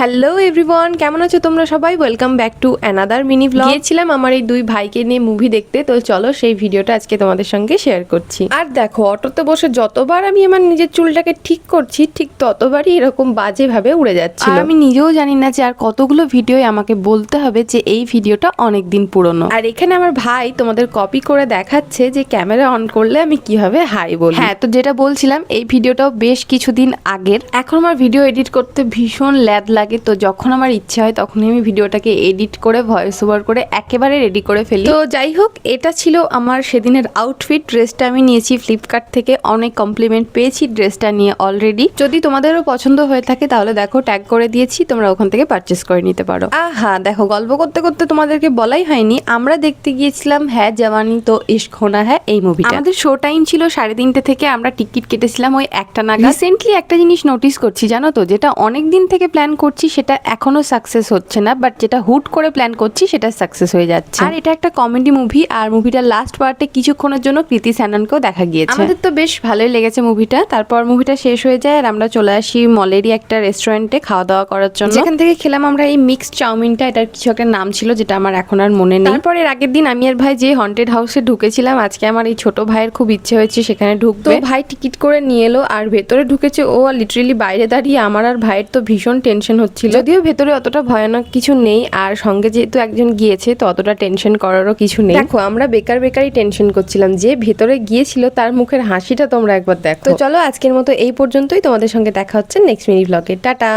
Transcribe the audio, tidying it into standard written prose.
Hello everyone, কেমন আছো তোমরা সবাই? Welcome back to another mini blog. গিয়েছিলাম আমার এই দুই ভাইকে নিয়ে মুভি দেখতে, তো চলো সেই ভিডিওটা আজকে তোমাদের সঙ্গে শেয়ার করছি। আর দেখো, অটোতে বসে যতবার আমি আমার নিজের চুলটাকে ঠিক করছি, ঠিক ততবারই এরকম বাজে ভাবে উড়ে যাচ্ছে। আমি নিজেও জানি না যে আর কতগুলো ভিডিও আমাকে বলতে হবে যে এই ভিডিওটা অনেক দিন পুরনো। আর এখানে আমার ভাই তোমাদের কপি করে দেখাচ্ছে যে ক্যামেরা অন করলে আমি কিভাবে হাই বলি। হ্যাঁ, তো যেটা বলছিলাম, এই ভিডিওটাও বেশ কিছুদিন আগের। এখন আমার ভিডিও এডিট করতে ভীষণ ল্যাদ লাগে, তো যখন আমার ইচ্ছা হয় তখনই আমি ভিডিওটাকে এডিট করে ভয়েস ওভার করে একেবারে রেডি করে ফেলি। তো যাই হোক, এটা ছিল আমার সেদিনের আউটফিট। ড্রেসটা আমি নিয়েছি ফ্লিপকার্ট থেকে, অনেক কমপ্লিমেন্ট পেয়েছি ড্রেসটা নিয়ে অলরেডি। যদি তোমাদেরও পছন্দ হয়ে থাকে তাহলে দেখো ট্যাগ করে দিয়েছি, তোমরা ওখান থেকে পারচেস করে নিতে পারো। আহা দেখো, গল্প করতে করতে তোমাদেরকে বলাই হয়নি, আমরা দেখতে গিয়েছিলাম হ্যাঁ জাওয়ানি তো ইশক হোনা হ্যায় এই মুভিটা। আমাদের শো টাইম ছিল 3:30 থেকে, আমরা টিকিট কেটেছিলাম ওই 1টা নাগাদ। রিসেন্টলি একটা জিনিস নোটিস করছি, জানো তো, যেটা অনেক দিন থেকে প্ল্যান করছি সেটা এখনো সাকসেস হচ্ছে না, বাট যেটা হুট করে প্ল্যান করছি সেটা সাকসেস হয়ে যাচ্ছে। আর এটা একটা কমেডি মুভি, আর মুভিটার লাস্ট পার্টে কিছুক্ষণের জন্য কৃতি স্যাননকেও দেখা গিয়েছে। আমাদের তো বেশ ভালোই লেগেছে মুভিটা। তারপর মুভিটা শেষ হয়ে যায় আর আমরা চলে আসি মলেরই একটা রেস্টুরেন্টে খাওয়া দাওয়া করার জন্য, যেখান থেকে খেলাম আমরা এই মিক্সড চাউমিনটা। এটার কিছু একটা নাম ছিল যেটা আমার এখন আর মনে নেই। তারপর এর আগের দিন আমি আর ভাই যে হন্টেড হাউসে ঢুকেছিলাম, আজকে আমার এই ছোট ভাইয়ের খুব ইচ্ছে হয়েছে সেখানে ঢুকবে। তো ভাই টিকিট করে নিয়ে এলো আর ভেতরে ঢুকেছে ও, লিটারেলি বাইরে দাঁড়িয়ে। আমার আর ভাইয়ের তো ভীষণ টেনশন হচ্ছিল, যদিও ভেতরে অতটা ভয়ানক কিছু নেই, আর সঙ্গে যেহেতু একজন গিয়েছে তো অতটা টেনশন করারও কিছু নেই। দেখো, আমরা বেকারই টেনশন করছিলাম, যে ভেতরে গিয়েছিল তার মুখের হাসিটা তোমরা একবার দেখো। তো চলো আজকের মতো এই পর্যন্তই, তোমাদের সঙ্গে দেখা হচ্ছে নেক্সট মিনি ব্লগে। টাটা।